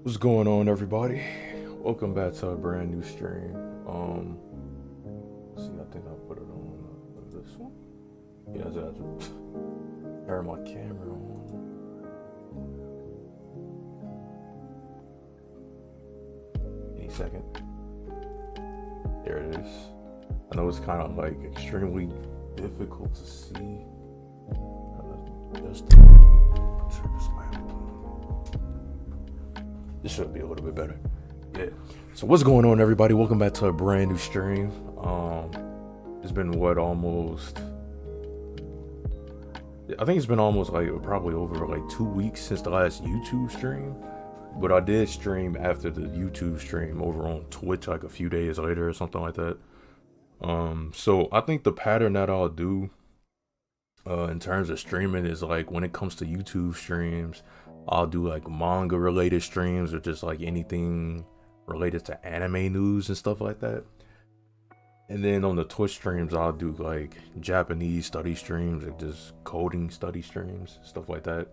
What's going on, everybody? Welcome back to a brand new stream. Let's see, I think I put it on this one. Yeah, that's turn my camera on. Any second. There it is. I know it's kind of like extremely difficult to see. Just turn this lamp on. This should be a little bit better. Yeah. So what's going on, everybody? Welcome back to a brand new stream. It's been almost, I think it's been almost like probably over like 2 weeks since the last YouTube stream. But I did stream after the YouTube stream over on Twitch like a few days later or something like that. So I think the pattern that I'll do in terms of streaming is like when it comes to YouTube streams, I'll do like manga related streams or just like anything related to anime news and stuff like that. And then on the Twitch streams, I'll do like Japanese study streams and just coding study streams, stuff like that.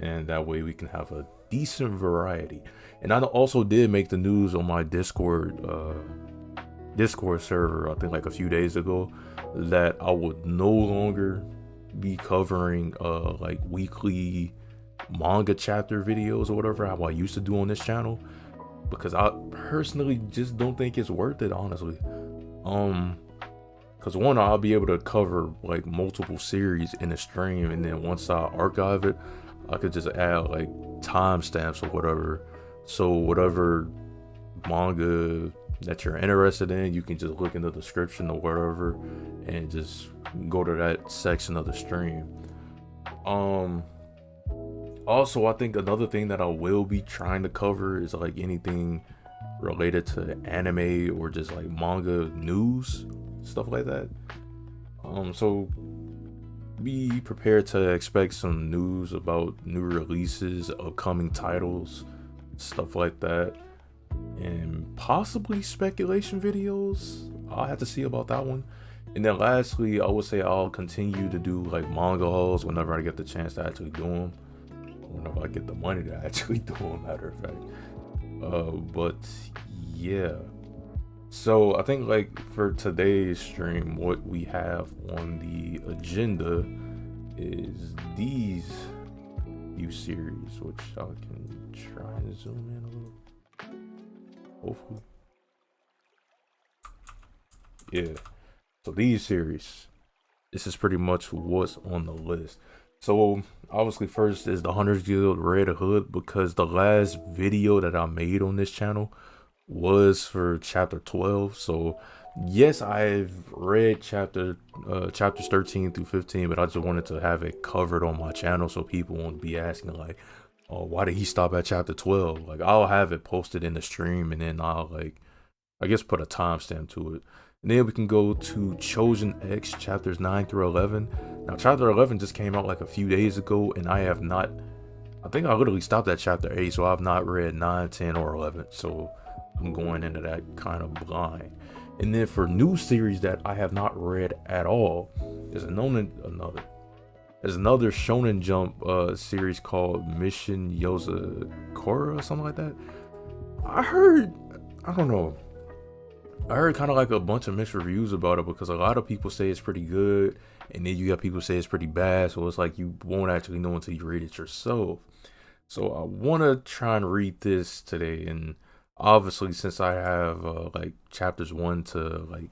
And that way we can have a decent variety. And I also did make the news on my Discord server, I think like a few days ago, that I would no longer be covering like weekly manga chapter videos or whatever how I used to do on this channel, because I personally just don't think it's worth it, honestly. Because one, I'll be able to cover like multiple series in a stream, and then once I archive it, I could just add like timestamps or whatever, so whatever manga that you're interested in, you can just look in the description or whatever and just go to that section of the stream. Also, I think another thing that I will be trying to cover is like anything related to anime or just like manga news, stuff like that. So be prepared to expect some news about new releases, upcoming titles, stuff like that, and possibly speculation videos. I'll have to see about that one. And then lastly, I would say I'll continue to do like manga hauls whenever I get the chance to actually do them. Whenever I get the money to actually do them, matter of fact. But yeah. So I think like for today's stream, what we have on the agenda is these few series, which I can try and zoom in a little. Hopefully. Yeah. So these series, this is pretty much what's on the list. So obviously first is the Hunters Guild Red Hood, because the last video that I made on this channel was for chapter 12. So yes, I've read chapters 13 through 15, but I just wanted to have it covered on my channel so people won't be asking like, oh, why did he stop at chapter 12? Like, I'll have it posted in the stream, and then I'll like, I guess, put a timestamp to it. And then we can go to Chosen X chapters 9 through 11. Now, chapter 11 just came out like a few days ago, and I have not, I think I literally stopped at chapter 8, so I've not read 9, 10, or 11. So I'm going into that kind of blind. And then for new series that I have not read at all, there's another Shonen Jump series called Mission Yozakura or something like that. I heard kind of like a bunch of mixed reviews about it, because a lot of people say it's pretty good, and then you got people say it's pretty bad, so it's like you won't actually know until you read it yourself. So I want to try and read this today, and obviously since I have like chapters 1 to like,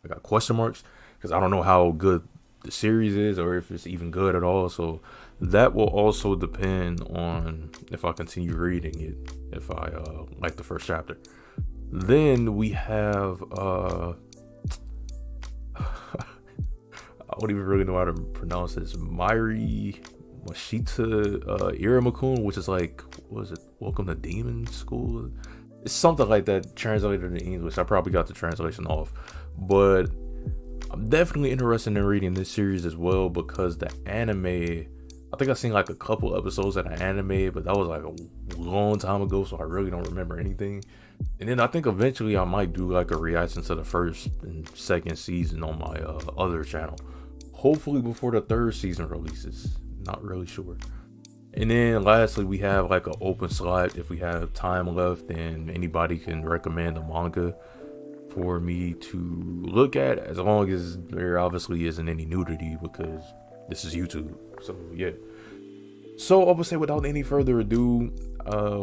I got question marks, because I don't know how good the series is or if it's even good at all, so that will also depend on if I continue reading it, if I like the first chapter. Then we have I don't even really know how to pronounce this, Mairi Mashita Iramakun, which is like, what is it, Welcome to Demon School? It's something like that translated in English. I probably got the translation off, but I'm definitely interested in reading this series as well, because the anime, I think I've seen like a couple episodes of the anime, but that was like a long time ago, so I really don't remember anything. And then I think eventually I might do like a reaction to the first and second season on my other channel, hopefully before the third season releases. Not really sure. And then lastly, we have like an open slot. If we have time left, then anybody can recommend a manga for me to look at, as long as there obviously isn't any nudity, because this is YouTube. So yeah. So I would say without any further ado,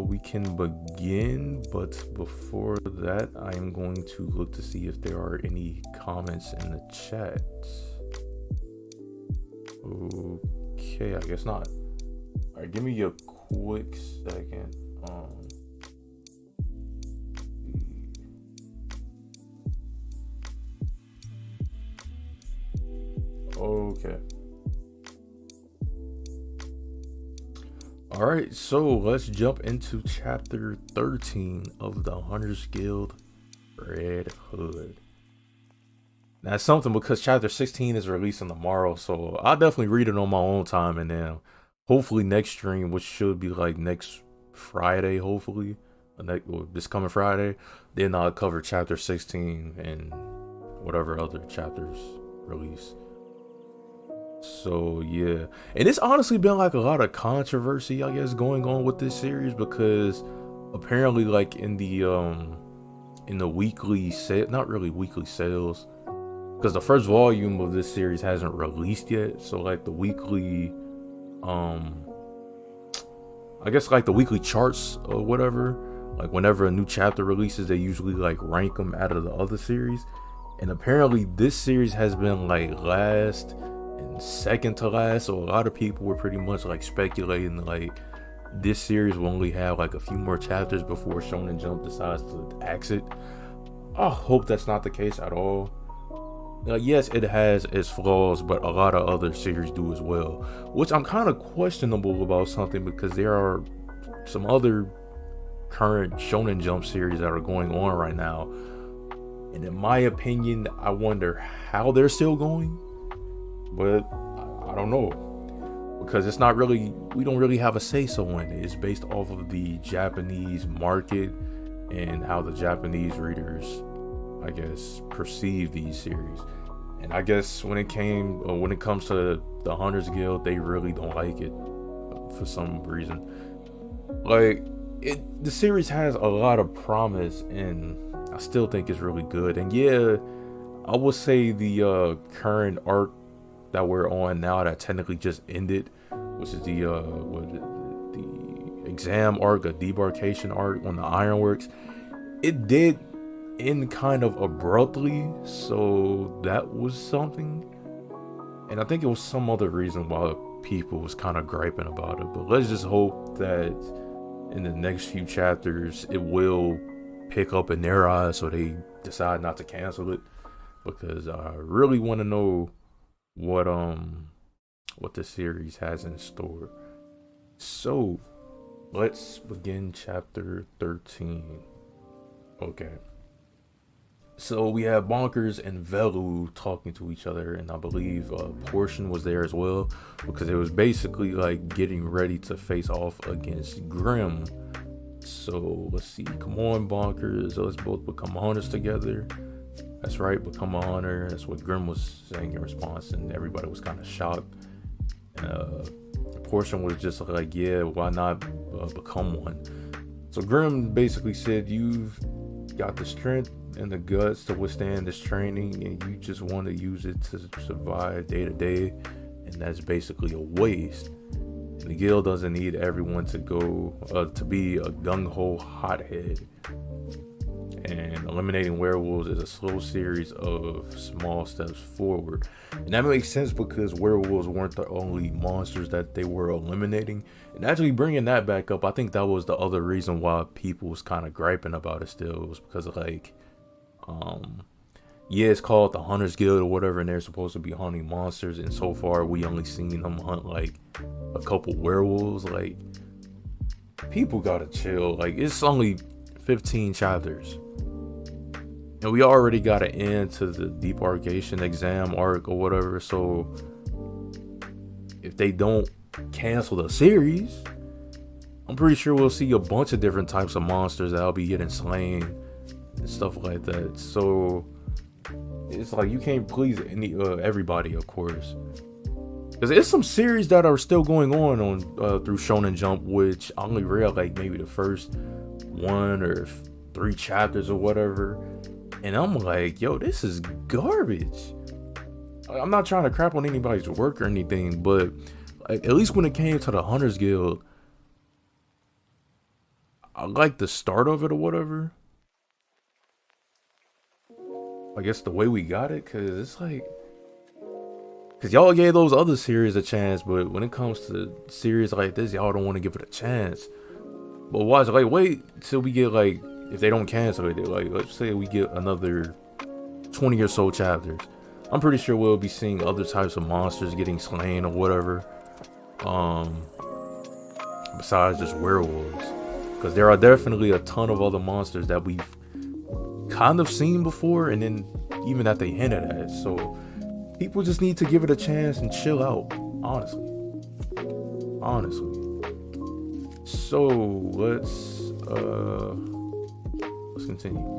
we can begin. But before that, I am going to look to see if there are any comments in the chat. Okay, I guess not. All right, give me a quick second. Okay. All right, so let's jump into chapter 13 of the Hunters Guild Red Hood. Now, it's something because chapter 16 is releasing tomorrow, so I'll definitely read it on my own time, and then hopefully next stream, which should be like next Friday, hopefully, or this coming Friday, then I'll cover chapter 16 and whatever other chapters release. So yeah, and it's honestly been like a lot of controversy, I guess, going on with this series, because apparently like in the weekly set, not really weekly sales, because the first volume of this series hasn't released yet, so like the weekly I guess like the weekly charts or whatever, like whenever a new chapter releases, they usually like rank them out of the other series, and apparently this series has been like last and second to last, so a lot of people were pretty much like speculating like this series will only have like a few more chapters before Shonen Jump decides to axe it. I hope that's not the case at all. Yes, it has its flaws, but a lot of other series do as well, which I'm kind of questionable about something, because there are some other current Shonen Jump series that are going on right now, and in my opinion, I wonder how they're still going. But I don't know, because it's not really, we don't really have a say so in it. It's based off of the Japanese market and how the Japanese readers, I guess, perceive these series. And I guess when it comes to the Hunters Guild, they really don't like it for some reason. Like the series has a lot of promise, and I still think it's really good. And yeah, I would say the current arc that we're on now, that technically just ended, which is the exam arc, a debarkation arc on the Ironworks, it did end kind of abruptly, so that was something. And I think it was some other reason why people was kind of griping about it, but let's just hope that in the next few chapters it will pick up in their eyes, so they decide not to cancel it, because I really want to know what the series has in store. So let's begin chapter 13. Okay, so we have Bonkers and Velu talking to each other, and I believe Portion was there as well, because it was basically like getting ready to face off against Grim. So let's see, come on Bonkers, let's both become hunters together. That's right, become a hunter. That's what Grim was saying in response, and everybody was kind of shocked. Portion was just like, yeah, why not become one? So Grim basically said, you've got the strength and the guts to withstand this training, and you just want to use it to survive day to day, and that's basically a waste. And the guild doesn't need everyone to be a gung-ho hothead. And eliminating werewolves is a slow series of small steps forward. And that makes sense, because werewolves weren't the only monsters that they were eliminating. And actually bringing that back up, I think that was the other reason why people was kind of griping about it still. It was because of like, yeah, it's called the Hunters Guild or whatever, and they're supposed to be hunting monsters. And so far, we only seen them hunt like a couple werewolves. Like, people gotta chill. Like, it's only 15 chapters. And we already got an end to the debarkation exam arc or whatever, so if they don't cancel the series, I'm pretty sure we'll see a bunch of different types of monsters that'll be getting slain and stuff like that. So it's like you can't please everybody, of course. Because there's some series that are still going on through Shonen Jump, which I only read like maybe the first 3 chapters or whatever, and I'm like, yo, this is garbage. I'm not trying to crap on anybody's work or anything, but like, at least when it came to the Hunters Guild, I like the start of it or whatever. I guess the way we got it, because it's like, because y'all gave those other series a chance, but when it comes to series like this, y'all don't want to give it a chance. But watch, like, wait till we get, like, if they don't cancel it, like, let's say we get another 20 or so chapters. I'm pretty sure we'll be seeing other types of monsters getting slain or whatever. Besides just werewolves. Because there are definitely a ton of other monsters that we've kind of seen before, and then even that they hinted at. So people just need to give it a chance and chill out, honestly. So let's continue.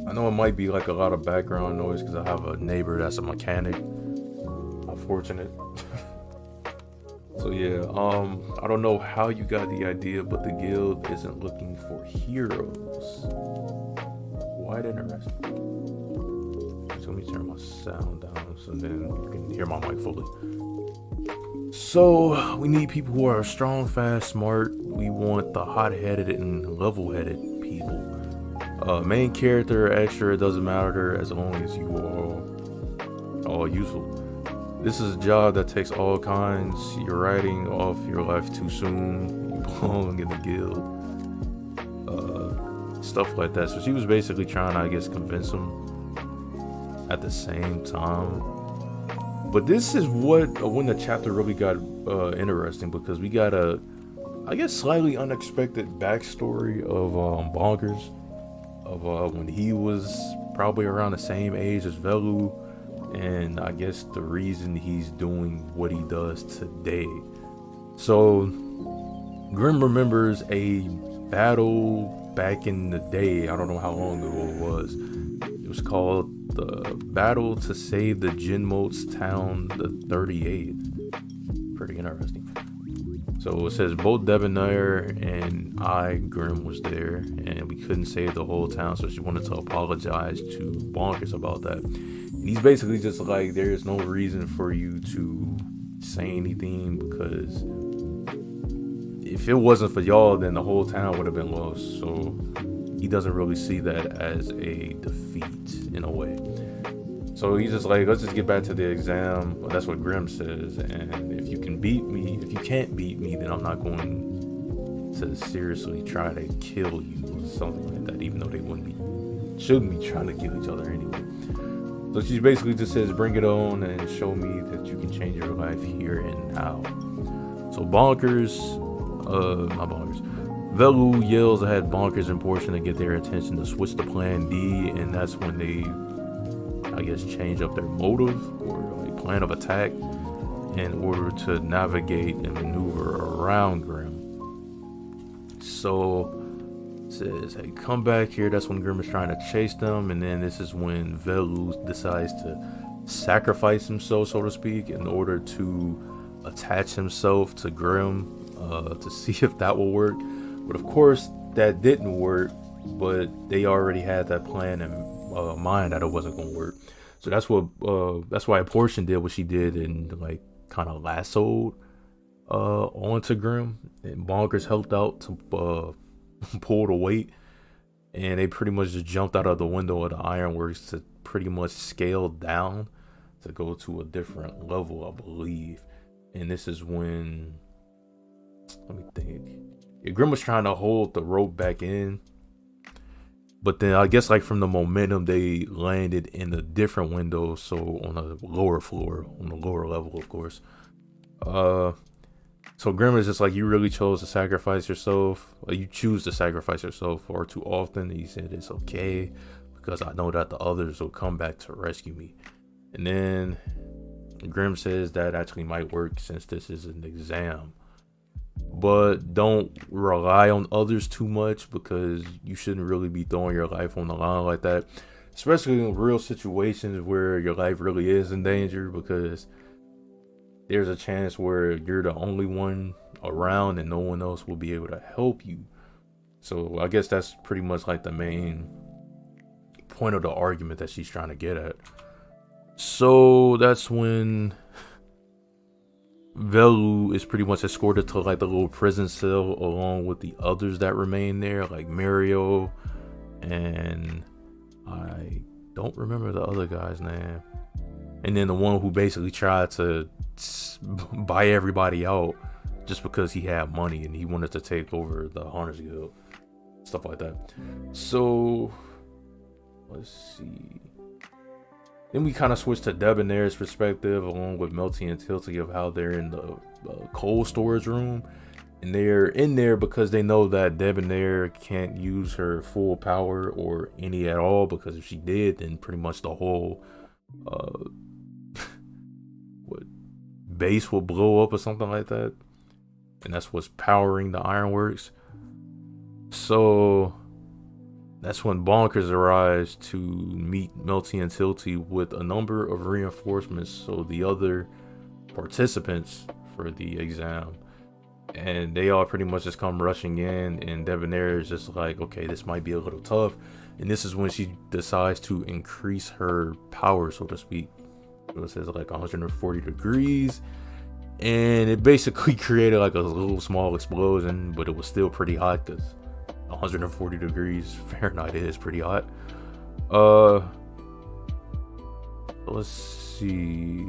I know it might be like a lot of background noise because I have a neighbor that's a mechanic. Unfortunate. So yeah, I don't know how you got the idea, but the guild isn't looking for heroes. Quite interesting. So let me turn my sound down so then you can hear my mic fully. So we need people who are strong, fast, smart. We want the hot-headed and level-headed people. Main character, extra, it doesn't matter as long as you are all useful. This is a job that takes all kinds. You're writing off your life too soon. You belong in the guild. Stuff like that. So she was basically trying to, I guess, convince him at the same time. But this is when the chapter really got interesting, because we got a, I guess, slightly unexpected backstory of Bonkers, of when he was probably around the same age as Velu, and I guess the reason he's doing what he does today. So Grimm remembers a battle back in the day. I don't know how long ago it was. It was called the Battle to Save the Jinmote's Town, the 38th. Pretty interesting. So it says both Debonair and Grimm was there, and we couldn't save the whole town, so she wanted to apologize to Bonkers about that. And he's basically just like, there's no reason for you to say anything, because if it wasn't for y'all, then the whole town would have been lost. So he doesn't really see that as a defeat in a way. So he's just like, let's just get back to the exam. Well, that's what Grimm says. And if you can't beat me, then I'm not going to seriously try to kill you or something like that, even though they shouldn't be trying to kill each other anyway. So she basically just says, bring it on and show me that you can change your life here and now. So not Bonkers. Velu yells at Bonkers and Portion to get their attention to switch to Plan D, and that's when they, I guess, change up their motive or like plan of attack in order to navigate and maneuver around Grimm. So it says, hey, come back here. That's when Grimm is trying to chase them, and then this is when Velu decides to sacrifice himself, so to speak, in order to attach himself to Grimm, to see if that will work. But of course that didn't work, but they already had that plan in mind that it wasn't going to work. So that's why Portion did what she did and like kind of lassoed onto Grimm, and Bonkers helped out to pull the weight, and they pretty much just jumped out of the window of the ironworks to pretty much scale down to go to a different level, I believe. And this is when, let me think. Yeah, Grimm was trying to hold the rope back in, but then I guess like from the momentum they landed in a different window, so on a lower floor, on the lower level, of course. So Grimm is just like, you really chose to sacrifice yourself. You choose to sacrifice yourself far too often. He said it's okay because I know that the others will come back to rescue me. And then Grimm says that actually might work since this is an exam. But don't rely on others too much, because you shouldn't really be throwing your life on the line like that, especially in real situations where your life really is in danger, because there's a chance where you're the only one around and no one else will be able to help you. So I guess that's pretty much like the main point of the argument that she's trying to get at. So that's when Velu is pretty much escorted to like the little prison cell along with the others that remain there, like Mario, and I don't remember the other guy's name. And then the one who basically tried to buy everybody out just because he had money and he wanted to take over the Hunters Guild, stuff like that. So let's see. Then we kind of switch to Debonair's perspective along with Melty and Tilty of how they're in the coal storage room. And they're in there because they know that Debonair can't use her full power or any at all, because if she did, then pretty much the whole base will blow up or something like that. And that's what's powering the ironworks. So that's when Bonkers arrives to meet Melty and Tilty with a number of reinforcements, so the other participants for the exam. And they all pretty much just come rushing in, and Debonair is just like, okay, this might be a little tough. And this is when she decides to increase her power, so to speak. So it says like 140 degrees, and it basically created like a little small explosion, but it was still pretty hot because 140 degrees Fahrenheit is pretty hot. Let's see.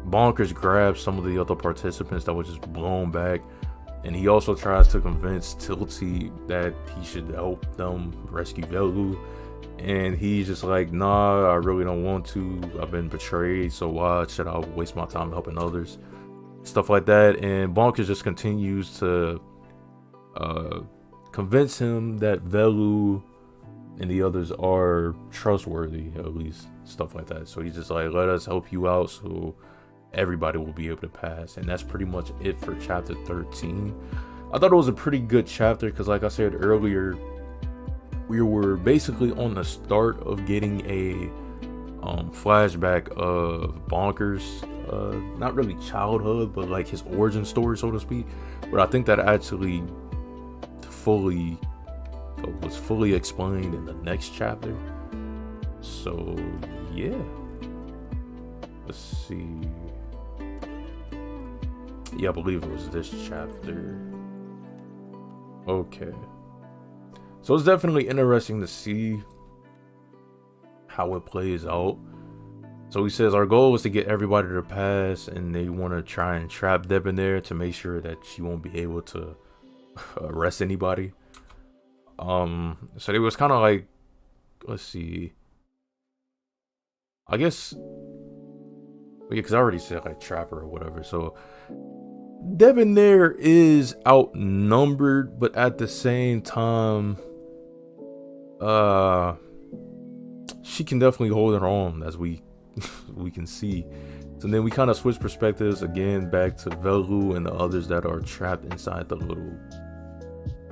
Bonkers grabs some of the other participants that were just blown back, and he also tries to convince Tilty that he should help them rescue Velu. And he's just like, nah, I really don't want to. I've been betrayed, so why should I waste my time helping others? Stuff like that. And Bonkers just continues to convince him that Velu and the others are trustworthy, at least. Stuff like that. So he's just like, let us help you out so everybody will be able to pass. And that's pretty much it for chapter 13. I thought it was a pretty good chapter because, like I said earlier, we were basically on the start of getting a flashback of Bonkers, not really childhood, but like his origin story, so to speak. But I think that actually was fully explained in the next chapter. So yeah, let's see. Yeah, I believe it was this chapter. Okay. So it's definitely interesting to see how it plays out. So he says, our goal is to get everybody to pass, and they want to try and trap Debonair to make sure that she won't be able to arrest anybody. So it was kind of like, let's see. I guess, yeah, because I already said like trapper or whatever. So Debonair is outnumbered, but at the same time, she can definitely hold her own, as we can see. So then we kind of switch perspectives again back to Velu and the others that are trapped inside the little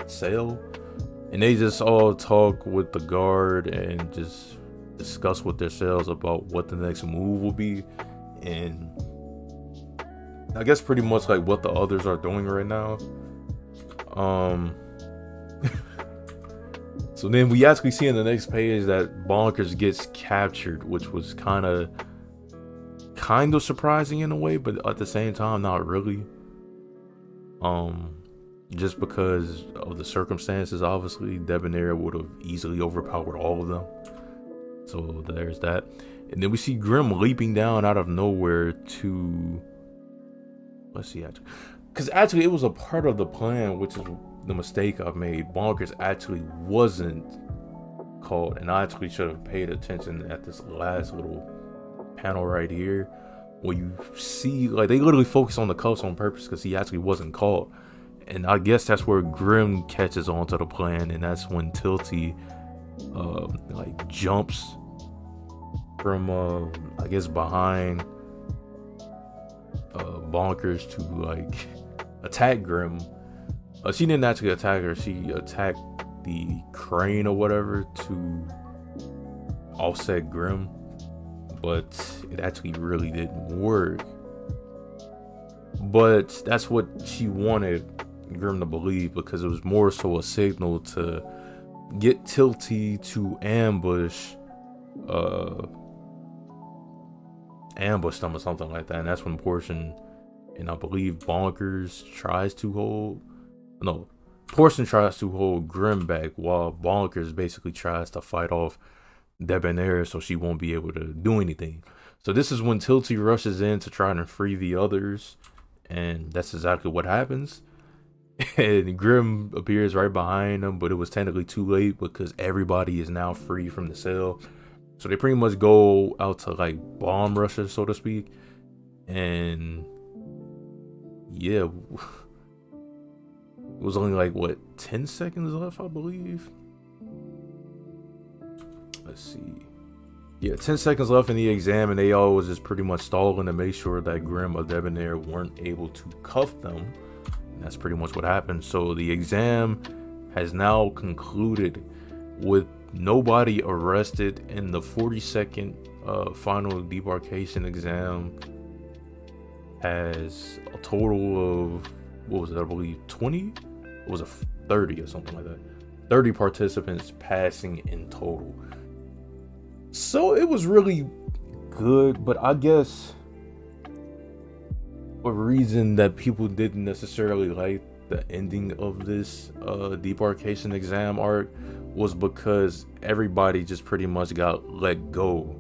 cell, and they just all talk with the guard and just discuss with themselves about what the next move will be, and I guess pretty much like what the others are doing right now. So then we actually see in the next page that Bonkers gets captured, which was kind of surprising in a way, but at the same time not really. Just because of the circumstances, obviously Debonair would have easily overpowered all of them. So there's that. And then we see Grim leaping down out of nowhere to, let's see, actually, because actually it was a part of the plan, which is the mistake I've made. Bonkers actually wasn't called, and I actually should have paid attention at this last little panel right here, where you see like they literally focus on the cuffs on purpose because he actually wasn't called. And I guess that's where Grim catches on to the plan, and that's when Tilty like jumps from I guess behind Bonkers to like attack Grim. She didn't actually attack her, she attacked the crane or whatever to offset Grim, but it actually really didn't work. But that's what she wanted Grim to believe, because it was more so a signal to get Tilty to uh ambush them or something like that. And that's when Portion and I believe Bonkers tries to hold, no, Portion tries to hold Grim back, while Bonkers basically tries to fight off Debonair so she won't be able to do anything. So this is when Tilty rushes in to try and free the others, and that's exactly what happens. And Grim appears right behind them, but it was technically too late because everybody is now free from the cell. So they pretty much go out to like bomb rushes, so to speak. And yeah, it was only like what, 10 seconds left, I believe. Let's see. Yeah, 10 seconds left in the exam, and they all was just pretty much stalling to make sure that Grim or Debonair weren't able to cuff them. And that's pretty much what happened. So the exam has now concluded with nobody arrested, and the 42nd final debarkation exam has a total of, what was it, I believe 20? It was a 30 or something like that. 30 participants passing in total. So it was really good, but I guess a reason that people didn't necessarily like the ending of this debarkation exam arc was because everybody just pretty much got let go.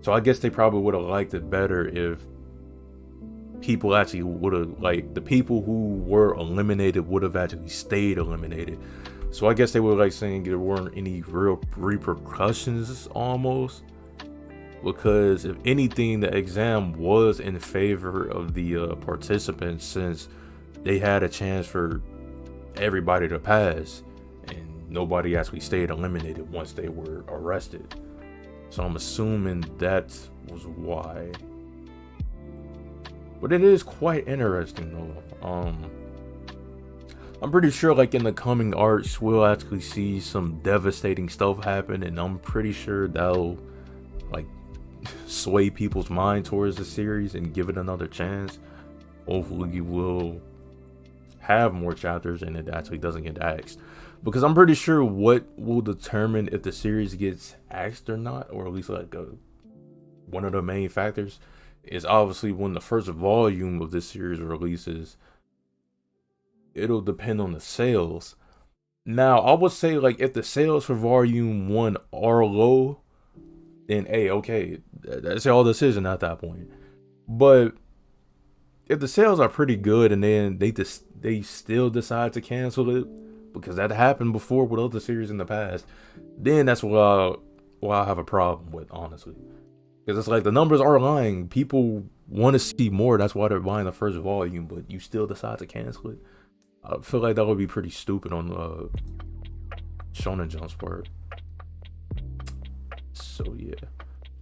So I guess they probably would have liked it better if people actually would have, like, the people who were eliminated would have actually stayed eliminated. So I guess they were like saying there weren't any real repercussions almost, because if anything, the exam was in favor of the participants, since they had a chance for everybody to pass and nobody actually stayed eliminated once they were arrested. So I'm assuming that was why. But it is quite interesting though. I'm pretty sure like in the coming arcs we'll actually see some devastating stuff happen, and I'm pretty sure that'll like sway people's mind towards the series and give it another chance. Hopefully we'll have more chapters and it actually doesn't get axed, because I'm pretty sure what will determine if the series gets axed or not, or at least like one of the main factors, is obviously when the first volume of this series releases. It'll depend on the sales. Now, I would say like if the sales for volume 1 are low, then hey, okay, that's all decision at that point. But if the sales are pretty good and then they still decide to cancel it, because that happened before with other series in the past, then that's what I have a problem with, honestly. Because it's like the numbers are lying. People want to see more. That's why they're buying the first volume, but you still decide to cancel it. I feel like that would be pretty stupid on Shonen Jump's part. So yeah.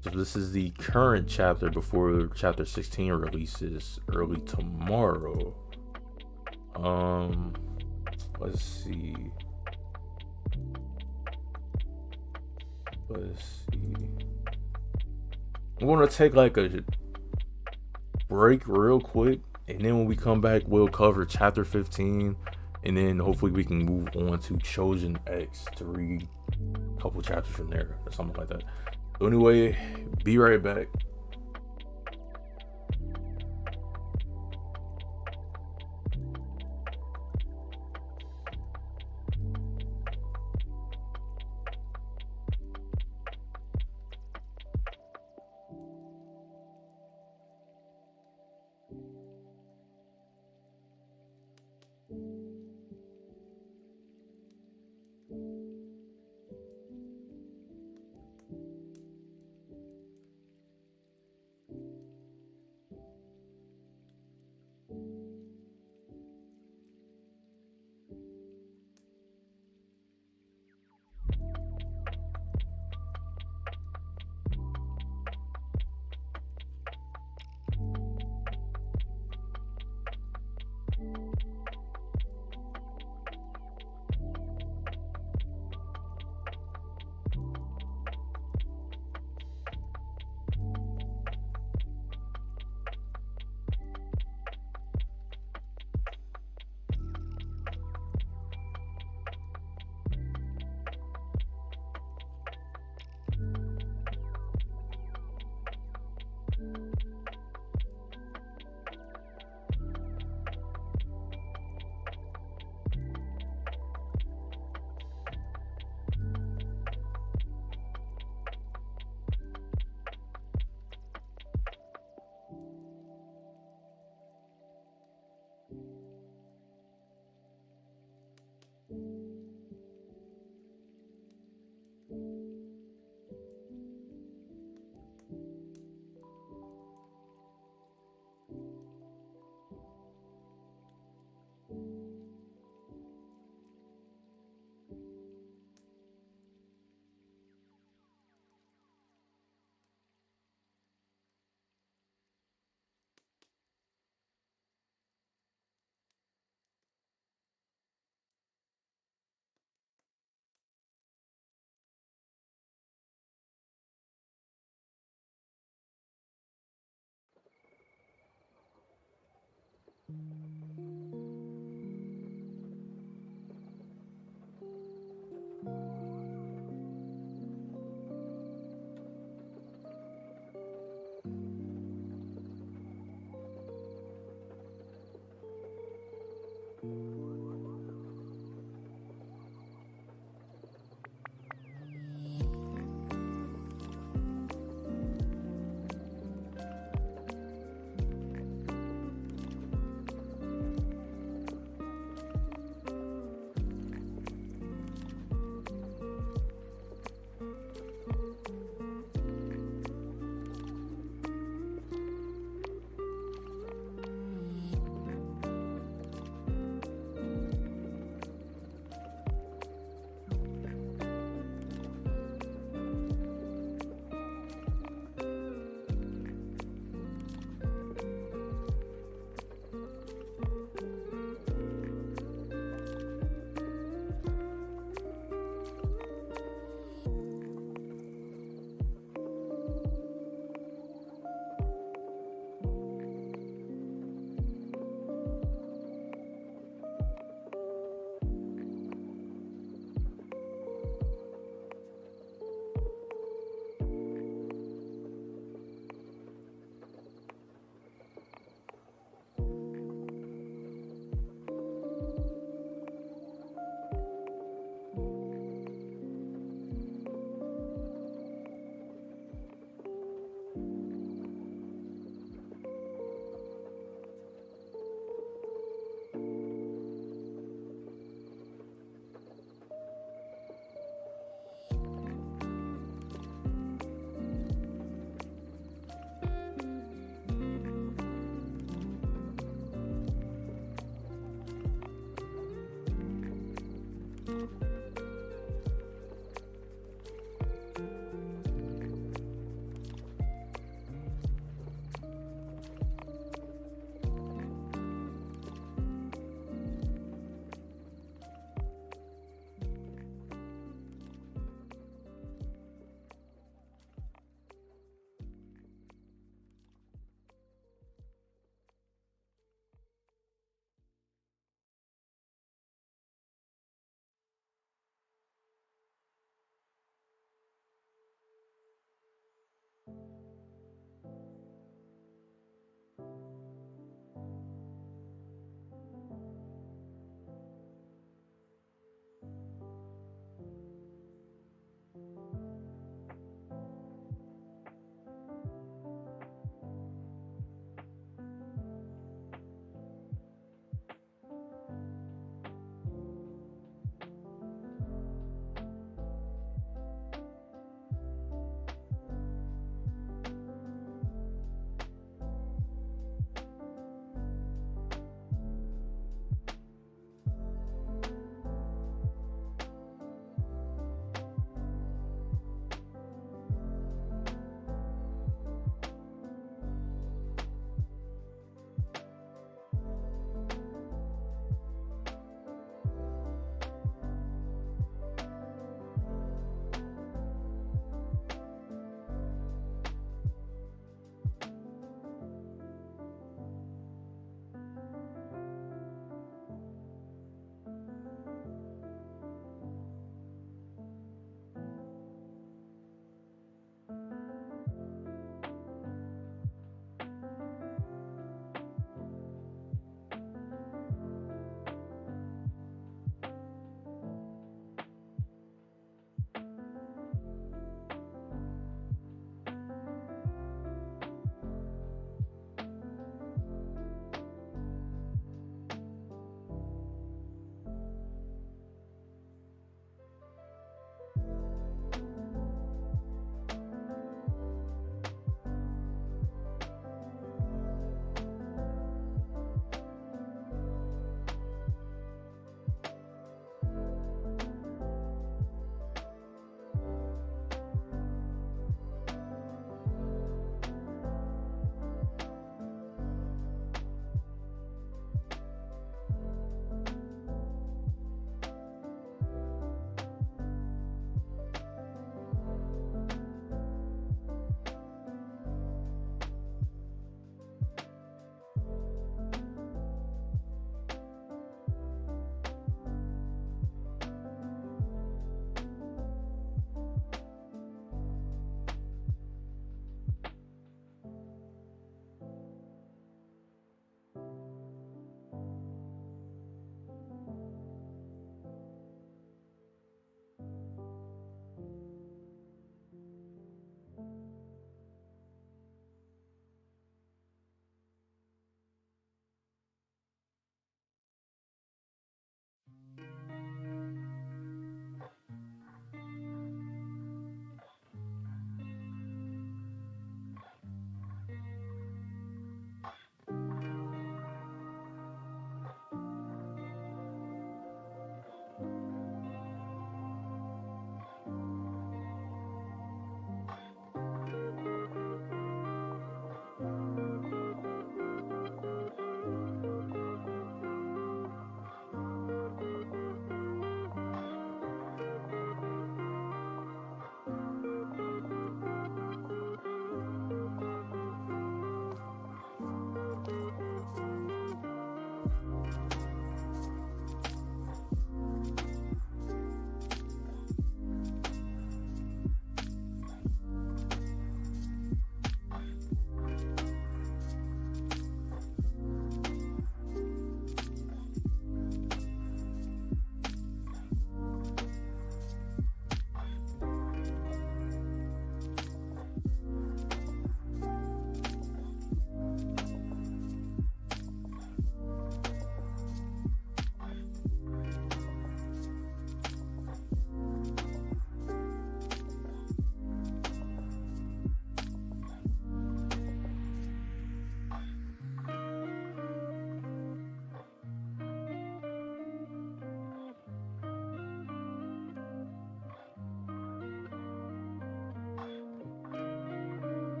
So this is the current chapter before chapter 16 releases early tomorrow. Let's see. I'm gonna take like a break real quick, and then when we come back we'll cover chapter 15, and then hopefully we can move on to Chosen X to read a couple chapters from there or something like that. So anyway, be right back.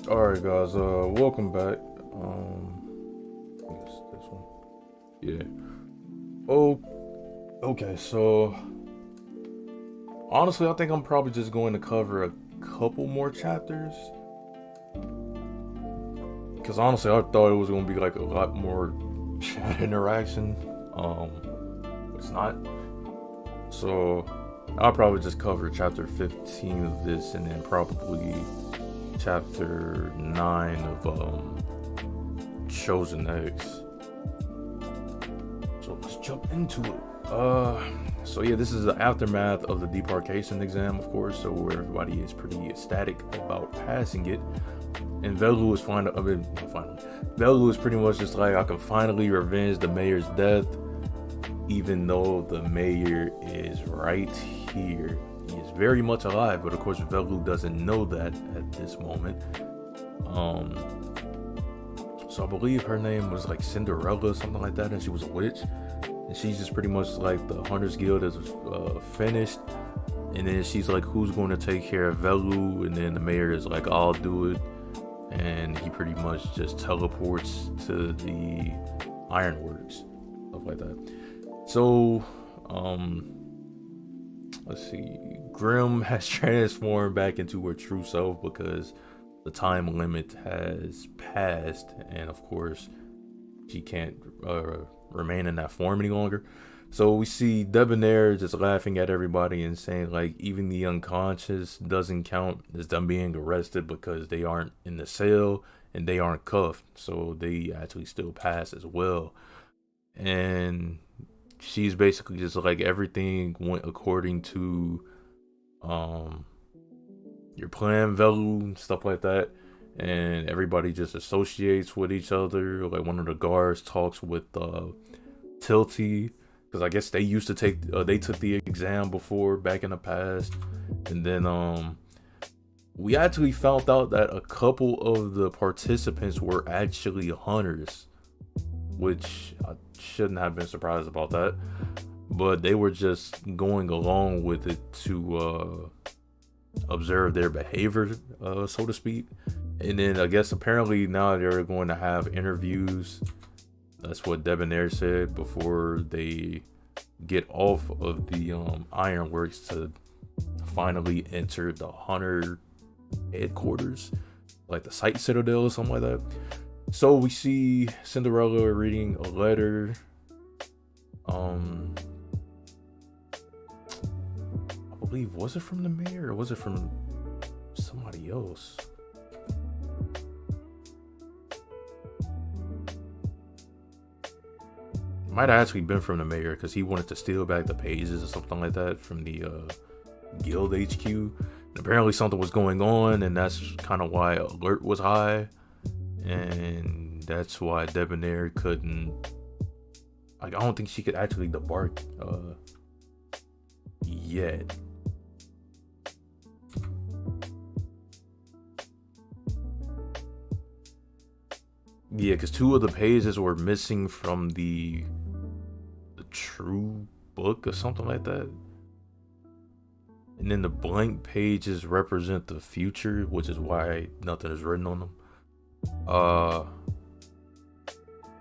Alright guys, welcome back. I guess this one. Yeah. Oh, okay, so honestly I think I'm probably just going to cover a couple more chapters. Because honestly I thought it was gonna be like a lot more chat interaction. It's not. So I'll probably just cover chapter 15 of this and then probably chapter 9 of Chosen Eggs. So let's jump into it. So yeah, this is the aftermath of the debarkation exam, of course, so where everybody is pretty ecstatic about passing it. And Velu is Velu is pretty much just like, I can finally revenge the mayor's death, even though the mayor is right here. He is very much alive, but of course Velu doesn't know that at this moment. So I believe her name was like Cinderella or something like that, and she was a witch. And she's just pretty much like, the Hunters Guild is finished. And then she's like, who's going to take care of Velu? And then the mayor is like, I'll do it. And he pretty much just teleports to the ironworks, stuff like that. So, let's see. Grim has transformed back into her true self because the time limit has passed, and of course, she can't remain in that form any longer. So we see Debonair just laughing at everybody and saying like, even the unconscious doesn't count as them being arrested because they aren't in the cell and they aren't cuffed, so they actually still pass as well. And she's basically just like, everything went according to your plan, Velu, stuff like that. And everybody just associates with each other. Like, one of the guards talks with Tilty, because I guess they used to take they took the exam before back in the past. And then we actually found out that a couple of the participants were actually hunters, which I shouldn't have been surprised about that, but they were just going along with it to observe their behavior, so to speak. And then I guess apparently now they're going to have interviews. That's what Debonair said, before they get off of the ironworks to finally enter the hunter headquarters, like the Sight Citadel or something like that. So we see Cinderella reading a letter. I believe, was it from the mayor or was it from somebody else? Might have actually been from the mayor, because he wanted to steal back the pages or something like that from the guild HQ. And apparently something was going on, and that's kind of why alert was high. And that's why Debonair couldn't, like, I don't think she could actually debark yet. Yeah, because 2 of the pages were missing from the true book or something like that. And then the blank pages represent the future, which is why nothing is written on them.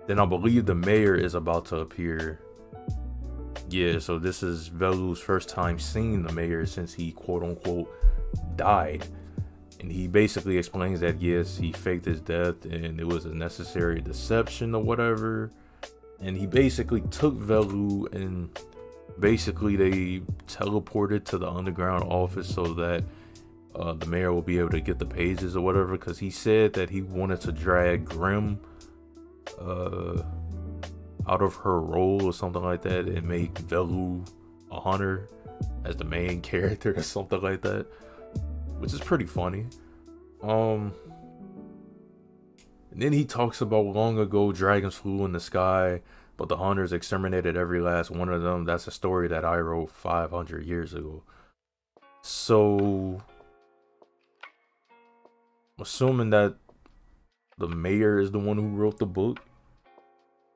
Then I believe the mayor is about to appear. Yeah, so this is Velu's first time seeing the mayor since he quote unquote died. And he basically explains that yes, he faked his death and it was a necessary deception or whatever. And he basically took Velu and basically they teleported to the underground office so that the mayor will be able to get the pages or whatever, because he said that he wanted to drag Grim out of her role or something like that and make Velu a hunter as the main character or something like that, which is pretty funny. And then he talks about long ago dragons flew in the sky, but the hunters exterminated every last one of them. That's a story that I wrote 500 years ago. So, assuming that the mayor is the one who wrote the book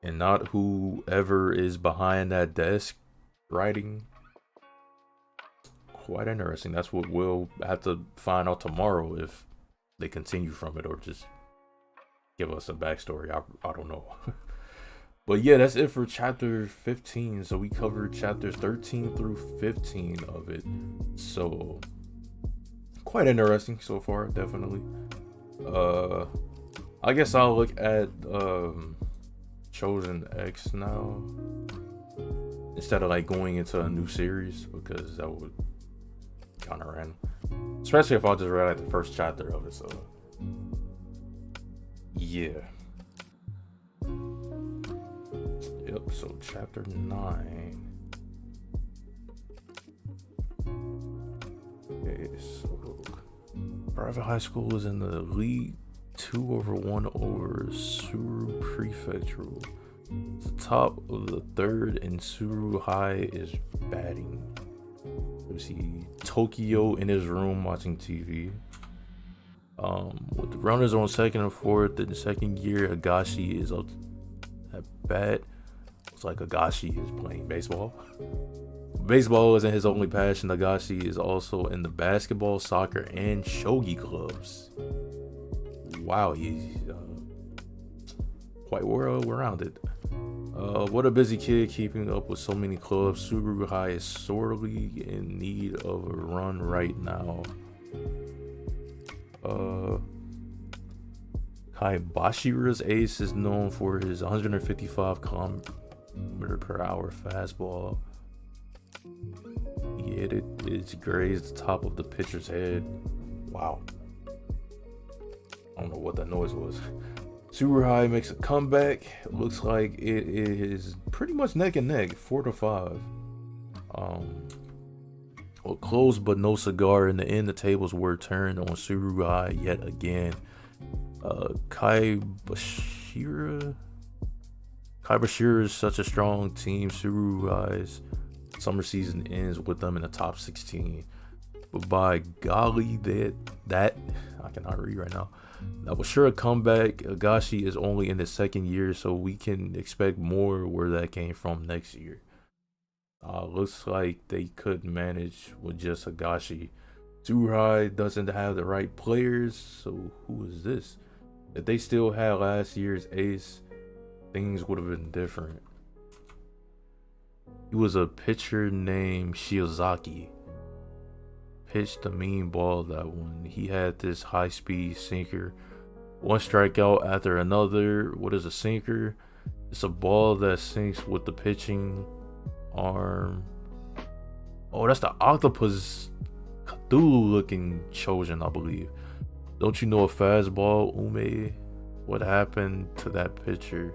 and not whoever is behind that desk writing, quite interesting. That's what we'll have to find out tomorrow, if they continue from it or just give us a backstory. I don't know. But yeah, that's it for chapter 15. So we covered chapters 13 through 15 of it. So quite interesting so far, definitely. I guess I'll look at Chosen X now instead of like going into a new series, because that would kind of random, especially if I just read like the first chapter of it. So yeah. Yep, so chapter 9. Okay, so private high school is in the lead 2/1 over Suru Prefectural. The top of the third, and Suru High is batting. We see Tokyo in his room watching TV. With the runners on second and fourth in the second gear, Higashi is up at bat. It's like Higashi is playing baseball. Baseball isn't his only passion. Higashi is also in the basketball, soccer, and shogi clubs. Wow, he's quite well-rounded. What a busy kid keeping up with so many clubs. Suru High is sorely in need of a run right now. Kaibashira's ace is known for his 155 km/h fastball. He hit it, it's grazed the top of the pitcher's head. Wow. I don't know what that noise was. Suru High makes a comeback. It looks like it is pretty much neck and neck, 4-5. Well, close but no cigar. In the end, the tables were turned on Suru High yet again. Kaibashira is such a strong team. Suru High's summer season ends with them in the top 16. But by golly, that I cannot read right now. That was sure a comeback. Higashi is only in his second year, so we can expect more where that came from next year. Looks like they could manage with just Higashi. Suru High doesn't have the right players, so who is this? If they still had last year's ace, things would have been different. He was a pitcher named Shiozaki. Pitched a mean ball that one. He had this high-speed sinker. One strikeout after another. What is a sinker? It's a ball that sinks with the pitching arm. Oh, that's the octopus Cthulhu-looking Chosen, I believe. Don't you know a fastball, Ume? What happened to that pitcher?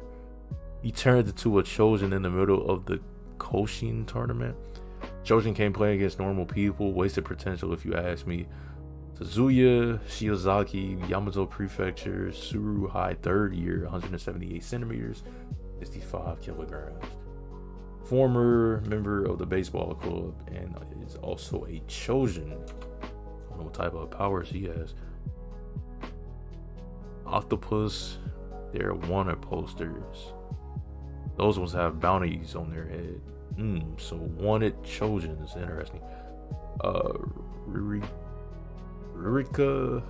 He turned into a Chosen in the middle of the Koshin tournament. Chosen can't play against normal people. Wasted potential, if you ask me. Suzuya, Shiozaki, Yamato Prefecture, Suru High, third year, 178 centimeters, 65 kilograms. Former member of the baseball club and is also a Chosen. I don't know what type of powers he has. Octopus, they're wanted posters. Those ones have bounties on their head. So wanted Chosen is interesting. Rurika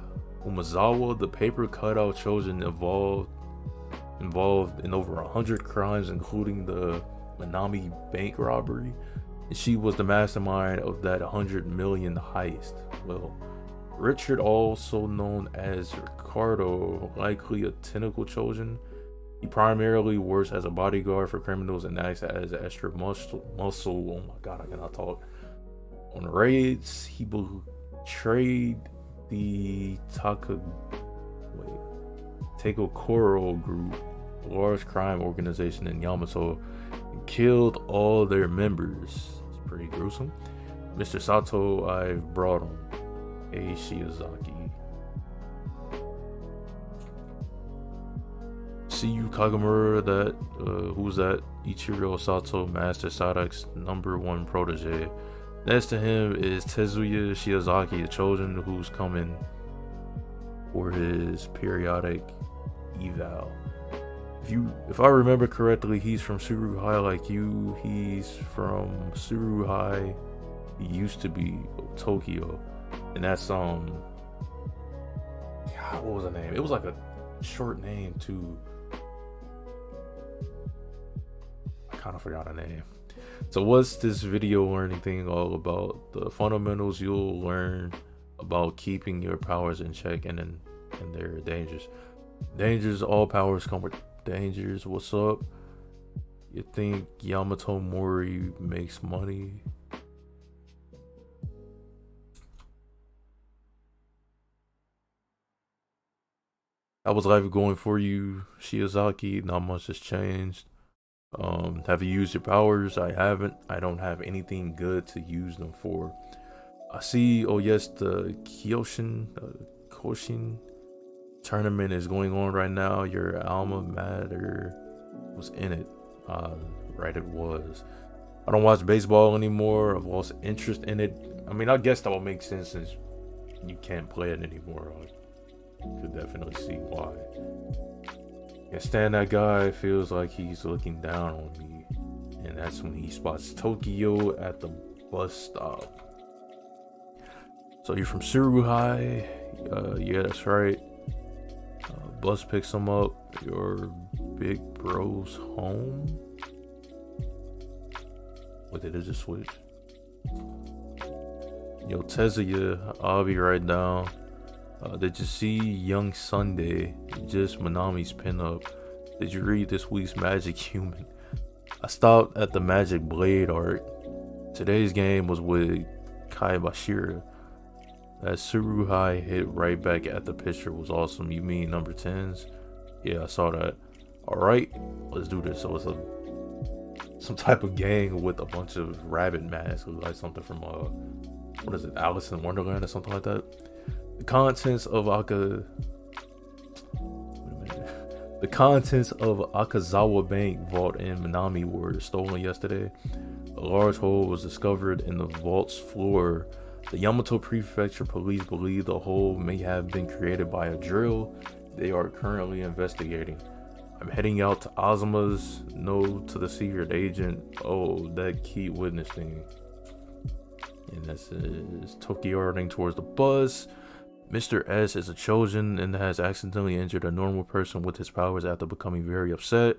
Umazawa, the paper cutout Chosen involved in over 100 crimes, including the Minami bank robbery. And she was the mastermind of that 100 million heist. Well, Richard, also known as Ricardo, likely a tentacle Chosen. He primarily works as a bodyguard for criminals and acts as extra muscle. Oh my god, I cannot talk. On raids, he betrayed the Takokoro group, a large crime organization in Yamato, and killed all their members. It's pretty gruesome. Mr. Sato, I've brought him. A Shiozaki. Yu Kagemura, that who's that? Ichiro Sato, Master Sadak's #1 protege. Next to him is Tezuya Shiozaki, the Chosen, who's coming for his periodic eval. If I remember correctly, he's from Suru High like you. He's from Suru High. He used to be Tokyo, and that's what was the name? It was like a short name too. I kind of forgot her name. So what's this video learning thing all about? The fundamentals you'll learn about keeping your powers in check and their dangers. Dangers, all powers come with dangers. What's up? You think Yamato Mori makes money? How was life going for you, Shiozaki? Not much has changed. Have you used your powers? I haven't. I don't have anything good to use them for. I see. Oh yes, the Koshin tournament is going on right now. Your alma mater was in it. Right, it was. I don't watch baseball anymore. I've lost interest in it. I mean, I guess that would make sense since you can't play it anymore. I could definitely see why. Can't stand that guy. Feels like he's looking down on me. And that's when he spots Tokyo at the bus stop. So you're from Suruhai? Yeah, that's right. Bus picks him up. Your big bro's home? What did it just switch? Yo, Tezuya, I'll be right down. Did you see Young Sunday? Just Manami's pinup. Did you read this week's Magic Human? I stopped at the Magic Blade art. Today's game was with Kai Bashira. That Suruhai hit right back at the picture was awesome. You mean number 10s? Yeah, I saw that. Alright, let's do this. So it's some type of gang with a bunch of rabbit masks. Like something from what is it, Alice in Wonderland or something like that. The contents of Akazawa Bank vault in Minami were stolen yesterday. A large hole was discovered in the vault's floor. The Yamato Prefecture police believe the hole may have been created by a drill. They are currently investigating. I'm heading out to Azuma's. No to the secret agent. Oh, that key witness thing. And that's Tokyo running towards the bus. Mr. S is a Chosen and has accidentally injured a normal person with his powers after becoming very upset.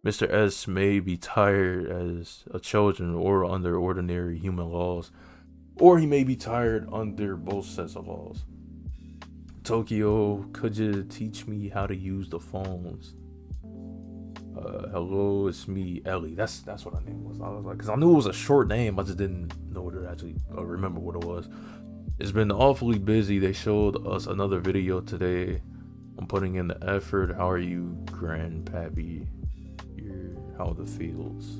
Mr. S may be tired as a Chosen or under ordinary human laws, or he may be tired under both sets of laws. Tokyo, could you teach me how to use the phones? Hello, it's me, Ellie. That's what her name was. I was like, because I knew it was a short name, I just didn't know what it actually remember what it was. It's been awfully busy. They showed us another video today. I'm putting in the effort. How are you, Grandpappy? How the feels?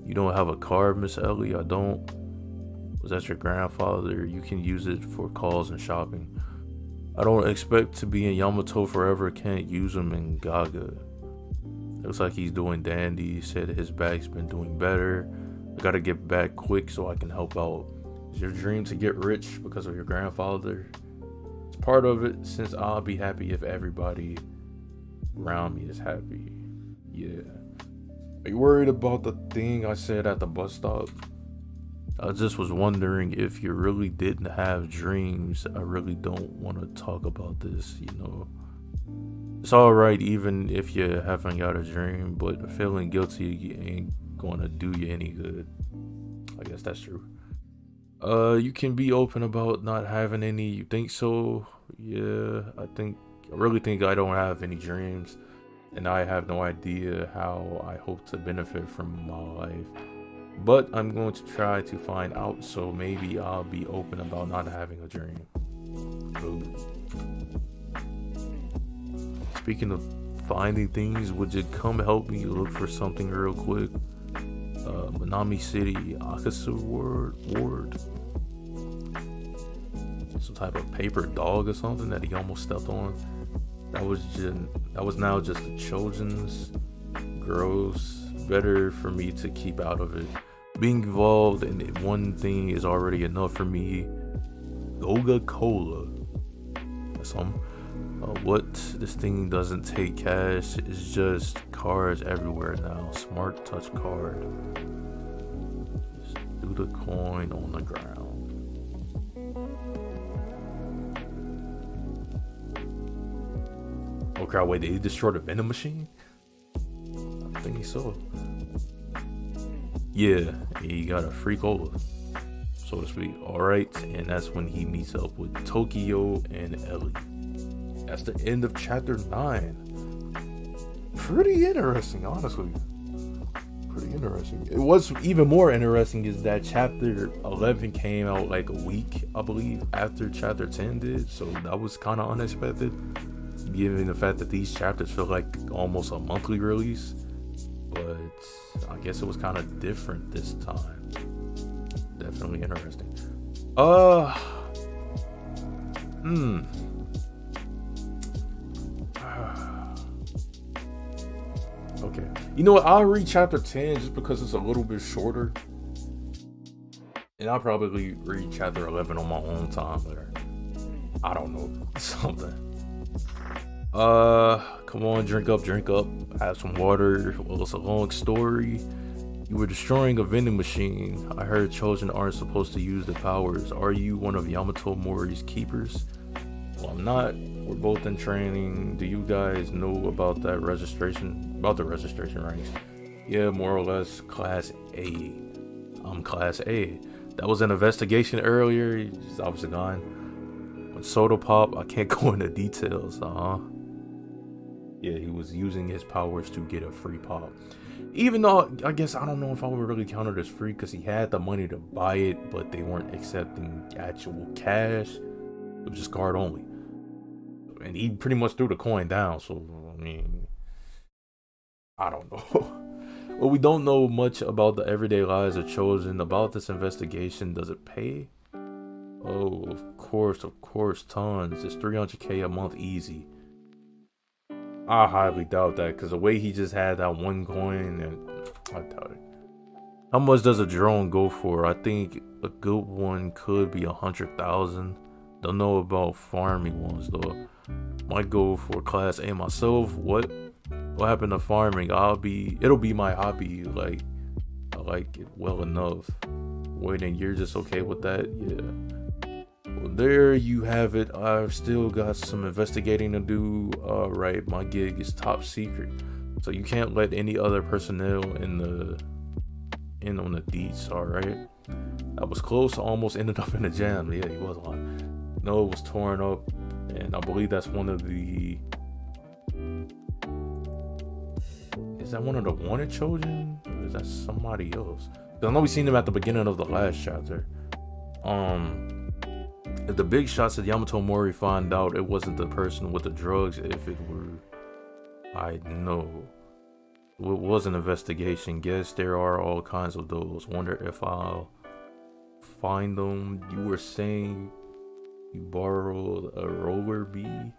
You don't have a card, Miss Ellie? I don't. Was that your grandfather? You can use it for calls and shopping. I don't expect to be in Yamato forever. Can't use him in Gaga. Looks like he's doing dandy. He said his back's been doing better. I gotta get back quick so I can help out. Is your dream to get rich because of your grandfather? It's part of it, since I'll be happy if everybody around me is happy. Yeah. Are you worried about the thing I said at the bus stop? I just was wondering if you really didn't have dreams. I really don't want to talk about this, you know. It's alright even if you haven't got a dream, but feeling guilty ain't gonna do you any good. I guess that's true. You can be open about not having any. You think so? Yeah, I really think I don't have any dreams, and I have no idea how I hope to benefit from my life. But I'm going to try to find out, so maybe I'll be open about not having a dream. Ooh. Speaking of finding things, would you come help me look for something real quick? Minami City, Akasu Ward. Some type of paper dog or something that he almost stepped on. That was now just the Chosen's. Gross. Better for me to keep out of it. Being involved in one thing is already enough for me. Coca-Cola. That's something. What? This thing doesn't take cash. It's just cards everywhere now. Smart touch card. Just do the coin on the ground. crap, wait, did he destroy the vending machine? I think so. Yeah, he got a free cola, so to speak. Alright, and that's when he meets up with Tokyo and Ellie. That's the end of chapter 9. Pretty interesting, honestly. Pretty interesting. It was even more interesting is that chapter 11 came out like a week, I believe, after chapter 10 did. So that was kind of unexpected, given the fact that these chapters feel like almost a monthly release. But I guess it was kind of different this time. Definitely interesting. Okay. You know what? I'll read chapter 10 just because it's a little bit shorter. And I'll probably read chapter 11 on my own time, or I don't know, something. Come on, drink up, have some water. Well, it's a long story. You were destroying a vending machine. I heard children aren't supposed to use the powers. Are you one of Yamato Mori's keepers? Well, I'm not. We're both in training. Do you guys know about that registration? About the registration ranks? Yeah, more or less. Class A. I'm Class A. That was an investigation earlier. He's obviously gone. When soda pop, I can't go into details. Yeah, he was using his powers to get a free pop. Even though, I guess, I don't know if I would really count it as free because he had the money to buy it, but they weren't accepting actual cash. It was just card only. And he pretty much threw the coin down, so, I mean, I don't know. Well, we don't know much about the everyday lives of children. About this investigation, does it pay? Oh, of course, tons. It's 300k a month easy. I highly doubt that, because the way he just had that one coin, and I doubt it. How much does a drone go for? I think a good one could be 100,000. Don't know about farming ones though. Might go for Class A myself. What happened to farming? It'll be my hobby. Like, I like it well enough. Wait, and you're just okay with that? Yeah. Well, there you have it. I've still got some investigating to do. Alright, my gig is top secret, so you can't let any other personnel in on the deets. Alright, I was close. Almost ended up in a jam. Yeah, he was on. No, it was torn up, and I believe that's one of the. Is that one of the wanted children? Or is that somebody else? I know we seen him at the beginning of the last chapter. If the big shot said Yamato Mori find out it wasn't the person with the drugs, if it were, I know. It was an investigation. Guess there are all kinds of those. Wonder if I'll find them. You were saying you borrowed a roller bee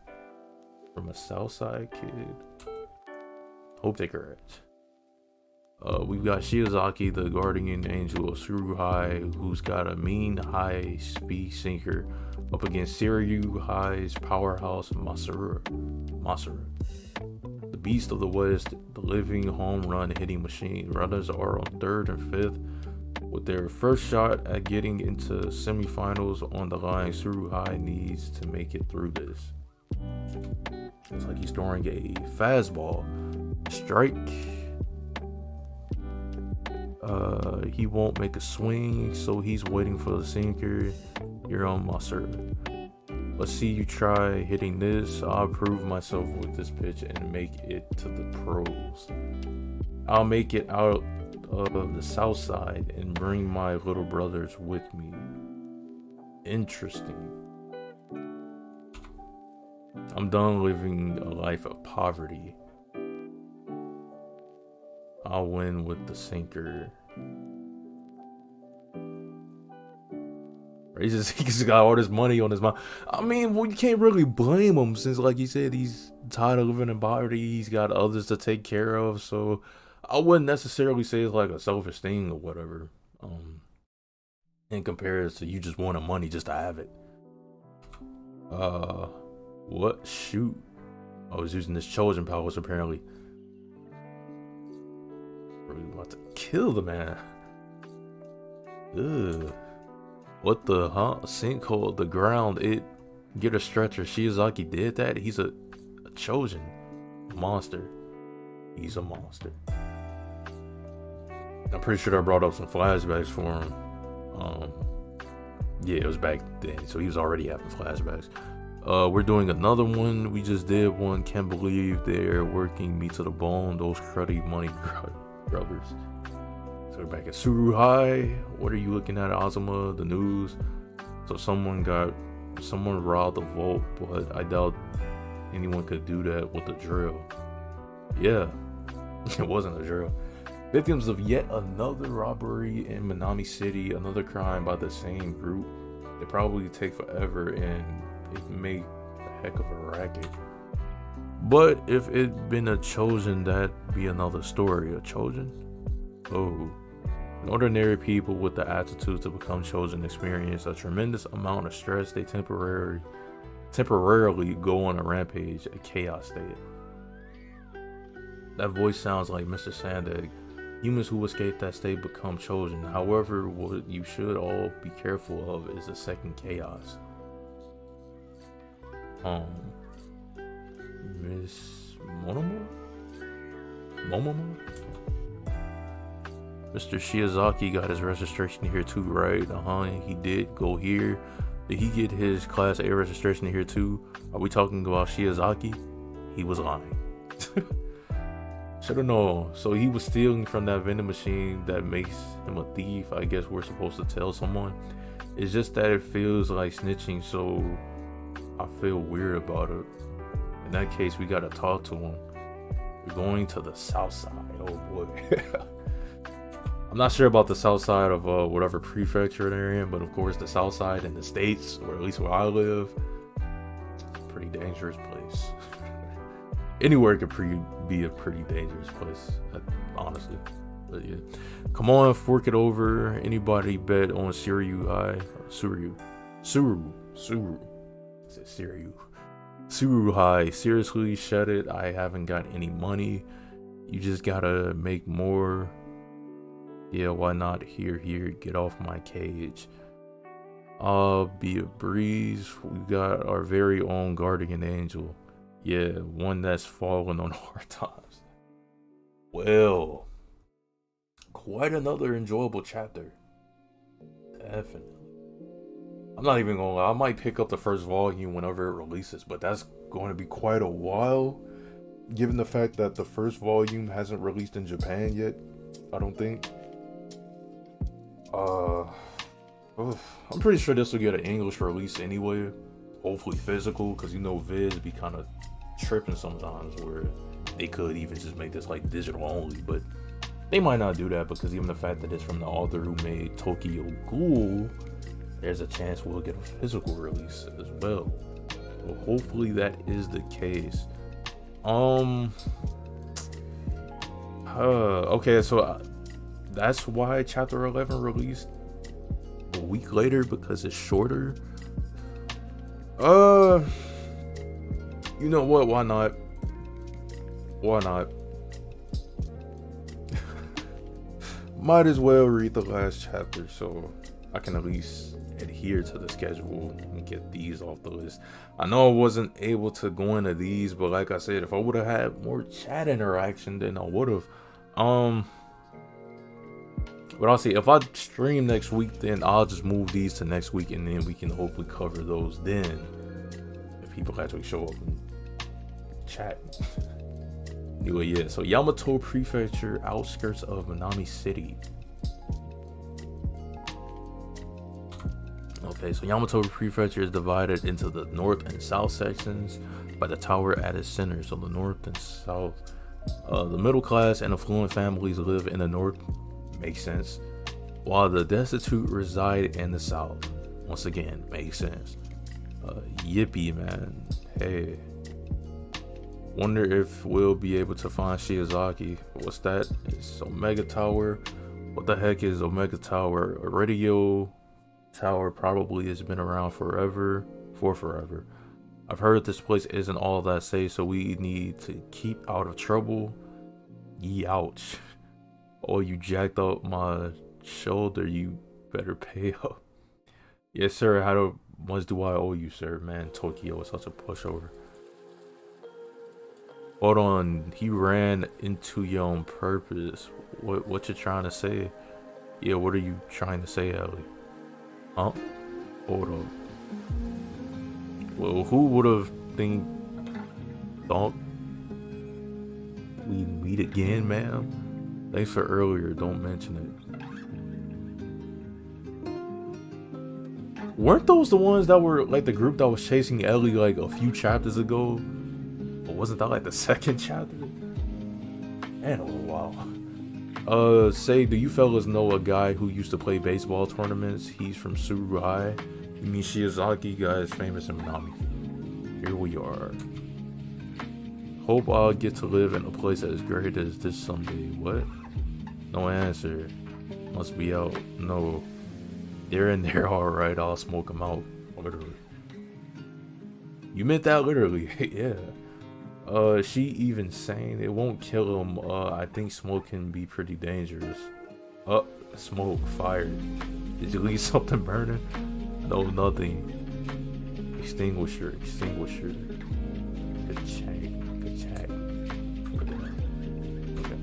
from a Southside kid. Hope they're correct. We've got Shiozaki, the guardian angel of Suruhai, who's got a mean high-speed sinker up against Siryu High's powerhouse Masura. The beast of the west, the living home run hitting machine. Runners are on 3rd and 5th. With their first shot at getting into semifinals on the line, Suruhai needs to make it through this. It's like he's throwing a fastball. Strike. He won't make a swing, so he's waiting for the sinker. You're on my server. Let's see you try hitting this. I'll prove myself with this pitch and make it to the pros. I'll make it out of the south side and bring my little brothers with me. Interesting. I'm done living a life of poverty. I'll win with the sinker. He's just got all this money on his mind. I mean, well, you can't really blame him since, like you said, he's tired of living in poverty. He's got others to take care of. So I wouldn't necessarily say it's like a selfish thing or whatever. In comparison to you just wanting money just to have it. What? Shoot. I was using this chosen powers apparently. Really about to kill the man. Ugh. What the sinkhole, the ground, it get a stretcher. Shiozaki did that. He's a chosen. monster. He's a monster. I'm pretty sure I brought up some flashbacks for him. Yeah, it was back then, so he was already having flashbacks. We're doing another one. We just did one. Can't believe they're working me to the bone. Those cruddy money grubbers. So we're back at Suru High. What are you looking at, Azuma? The news. So someone robbed the vault, but I doubt anyone could do that with a drill. Yeah, it wasn't a drill. Victims of yet another robbery in Minami City, another crime by the same group. They probably take forever and it make a heck of a racket. But if it been a chosen, that'd be another story. A chosen? Oh. Ordinary people with the attitude to become chosen experience a tremendous amount of stress. They temporarily go on a rampage, a chaos state. That voice sounds like Mr. Sandegg. Humans who escape that state become chosen. However, what you should all be careful of is a second chaos. Miss Momomo? Mr. Shiozaki got his registration here too, right? He did go here. Did he get his Class A registration here too? Are we talking about Shiozaki? He was lying. Should've known. So he was stealing from that vending machine that makes him a thief. I guess we're supposed to tell someone. It's just that it feels like snitching, so I feel weird about it. In that case, we gotta talk to him. We're going to the south side. Oh boy. I'm not sure about the south side of whatever prefecture they're in, but of course the south side in the States, or at least where I live, pretty dangerous place. Anywhere could be a pretty dangerous place, honestly. But yeah, come on, fork it over. Anybody bet on Suru High? Suru. I said Suru High. Seriously, shut it. I haven't got any money. You just gotta make more. Yeah, why not? Here, get off my cage. I'll be a breeze. We got our very own guardian angel. Yeah, one that's fallen on hard times. Well, quite another enjoyable chapter. Definitely. I'm not even gonna lie, I might pick up the first volume whenever it releases, but that's going to be quite a while, given the fact that the first volume hasn't released in Japan yet, I don't think. I'm pretty sure this will get an English release anyway. Hopefully physical, because you know vids be kind of tripping sometimes where they could even just make this like digital only, but they might not do that because even the fact that it's from the author who made Tokyo Ghoul, there's a chance we'll get a physical release as well. So hopefully that is the case. Okay, so that's why chapter 11 released a week later, because it's shorter. You know what? Why not? Might as well read the last chapter so I can at least adhere to the schedule and get these off the list. I know I wasn't able to go into these, but like I said, if I would have had more chat interaction, then I would have. But I'll see. If I stream next week, then I'll just move these to next week, and then we can hopefully cover those then. If people actually show up and chat. Anyway, yeah. So Yamato Prefecture, outskirts of Minami City. Okay, so Yamato Prefecture is divided into the north and south sections by the tower at its center. So the north and south. The middle class and affluent families live in the north. Makes sense. While the destitute reside in the south. Once again, makes sense. Yippee, man. Hey. Wonder if we'll be able to find Shiozaki. What's that? It's Omega Tower. What the heck is Omega Tower? A radio tower probably has been around forever. I've heard this place isn't all that safe, so we need to keep out of trouble. Yee, ouch. Oh, you jacked up my shoulder, you better pay up. Yes, sir. How much do I owe you, sir? Man, Tokyo is such a pushover. Hold on, he ran into you on purpose. What you trying to say? Yeah, what are you trying to say, Ellie? Huh? Hold up. Well, who would have thought we'd meet again, ma'am? Thanks for earlier, don't mention it. Weren't those the ones that were like the group that was chasing Ellie like a few chapters ago? Or wasn't that like the second chapter? Man, a little while. Say, do you fellas know a guy who used to play baseball tournaments? He's from Suru High. You mean Shiozaki guy is famous in Minami. Here we are. Hope I'll get to live in a place as great as this someday. What? No answer. Must be out. No. They're in there alright. I'll smoke them out. Literally. You meant that literally. Yeah. She even saying it won't kill him. I think smoke can be pretty dangerous. Smoke, fire. Did you leave something burning? No, nothing. Extinguisher. Good check. Okay.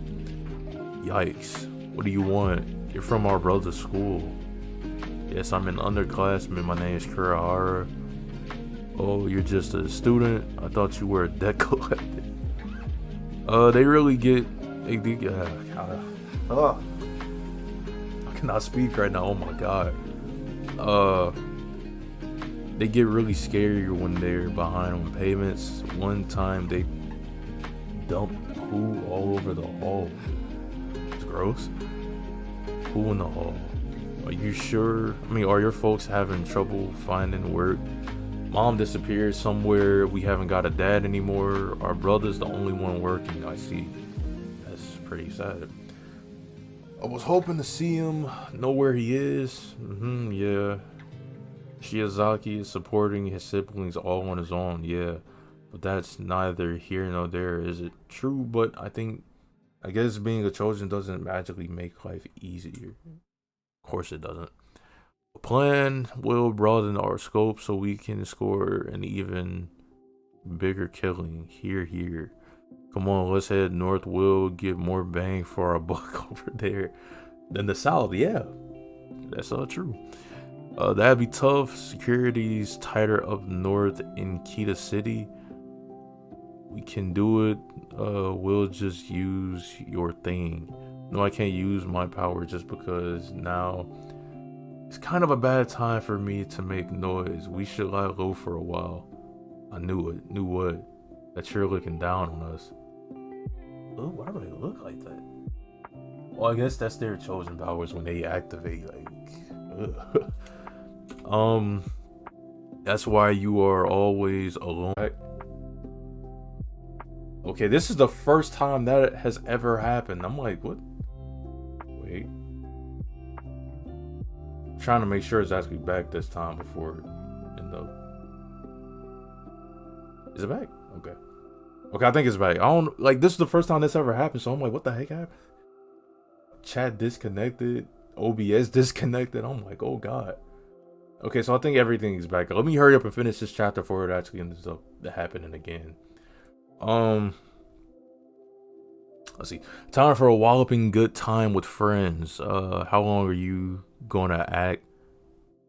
Yikes. What do you want? You're from our brother's school. Yes, I'm an underclassman. My name is Kurahara. Oh, you're just a student? I thought you were a debt collector. They really get... I cannot speak right now. Oh my god. They get really scary when they're behind on payments. One time they dumped poo all over the hall. It's gross. Poo in the hall. Are you sure? I mean, are your folks having trouble finding work? Mom disappeared somewhere. We haven't got a dad anymore. Our brother's the only one working. I see. That's pretty sad. I was hoping to see him, know where he is. Yeah. Shiozaki is supporting his siblings all on his own. Yeah. But that's neither here nor there. Is it true? But I guess being a Trojan doesn't magically make life easier. Of course it doesn't. The plan will broaden our scope so we can score an even bigger killing. Here. Come on, let's head north. We'll get more bang for our buck over there than the south. Yeah, that's true. That'd be tough. Security's tighter up north in Kita City. We can do it. We'll just use your thing. No, I can't use my power just because now it's kind of a bad time for me to make noise. We should lie low for a while. I knew it. Knew what? That you're looking down on us. Oh, why do they look like that? Well, I guess that's their chosen powers when they activate. Like, that's why you are always alone. Okay, this is the first time that has ever happened. I'm like, what? Wait. I'm trying to make sure it's actually back this time before end up. Is it back? Okay. Okay, I think it's back. I don't like this is the first time this ever happened, so I'm like, what the heck happened? Chat disconnected, OBS disconnected. I'm like, oh god. Okay, so I think everything is back. Let me hurry up and finish this chapter before it actually ends up happening again. Let's see. Time for a walloping good time with friends. How long are you gonna act?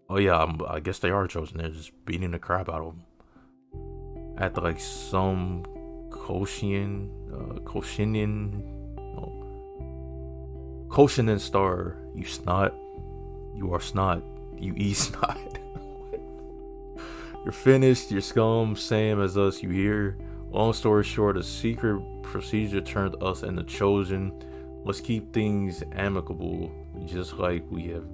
Oh yeah, I guess they are chosen. They're just beating the crap out of them. At like some Koshinen star. You snot. You are snot. You eat snot. You're finished. You're scum. Same as us. You hear. Long story short, a secret procedure turned us into chosen. Let's keep things amicable, just like we have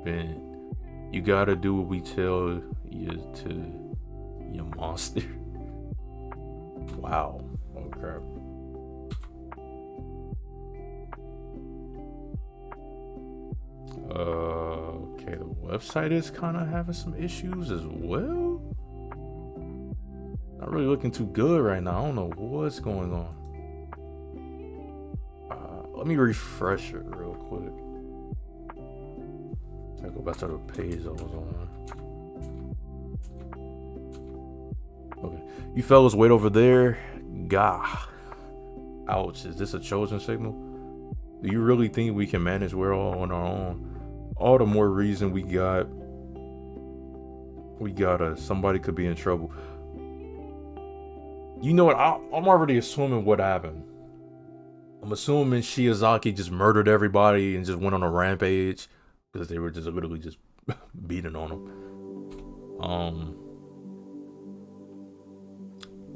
been. You gotta do what we tell you to, you monster. Wow. Oh crap. Okay, the website is kind of having some issues as well. Not really looking too good right now. I don't know what's going on. Let me refresh it real quick. I go back to the page I was on. Okay, you fellas wait over there. Gah. Ouch, is this a chosen signal? Do you really think we can manage we're all on our own? All the more reason we gotta, somebody could be in trouble. You know what, I'm already assuming what happened. I'm assuming Shiozaki just murdered everybody and just went on a rampage because they were just literally just beating on him.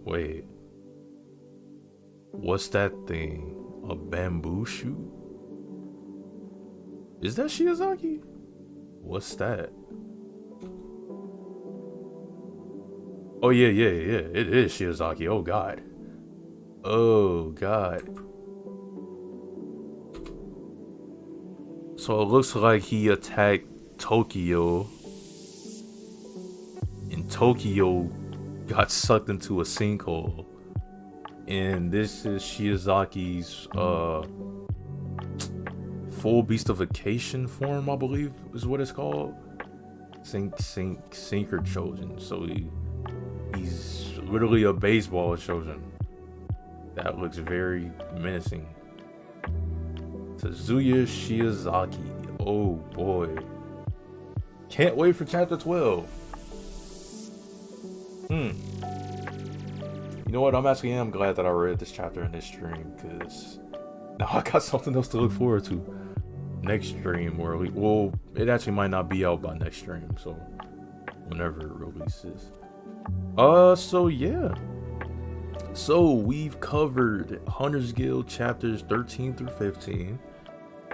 Wait. What's that thing? A bamboo shoot? Is that Shiozaki? What's that? Oh yeah, it is Shiozaki. Oh god. Oh god. So it looks like he attacked Tokyo, and Tokyo got sucked into a sinkhole. And this is Shiozaki's full beastification form, I believe is what it's called. Sinker chosen. So he's literally a baseball chosen. That looks very menacing. Kazuya Shiozaki. Oh boy. Can't wait for chapter 12. You know what? I am glad that I read this chapter in this stream, because now I got something else to look forward to next stream, or well, it actually might not be out by next stream, so whenever it releases. So yeah. So we've covered Hunter's Guild chapters 13 through 15,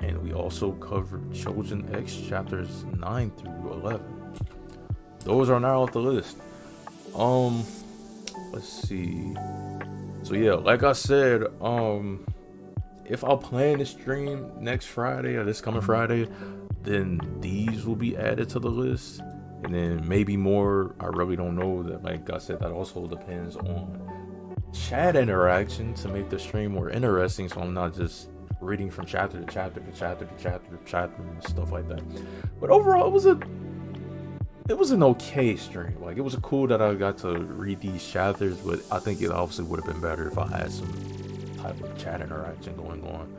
and we also covered Chosen X chapters 9 through 11. Those are now off the list. Let's see. So yeah, like I said, if I'll plan to stream next Friday or this coming Friday, then these will be added to the list, and then maybe more. I really don't know. That, like I said, that also depends on chat interaction to make the stream more interesting, so I'm not just reading from chapter to chapter to chapter to chapter to chapter and stuff like that. But overall, it was an okay stream. Like, it was cool that I got to read these chapters, but I think it obviously would have been better if I had some type of chat interaction going on.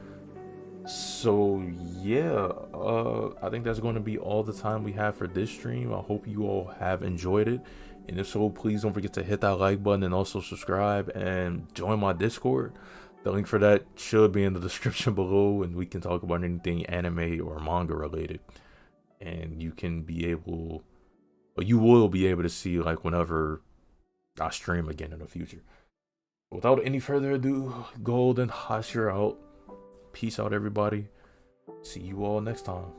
So yeah, I think that's going to be all the time we have for this stream. I hope you all have enjoyed it, and if so, please don't forget to hit that like button and also subscribe and join my Discord. The link for that should be in the description below, and we can talk about anything anime or manga related, and you will be able to see, like, whenever I stream again in the future. Without any further ado, Gold and Hashir out. Peace out, everybody. See you all next time.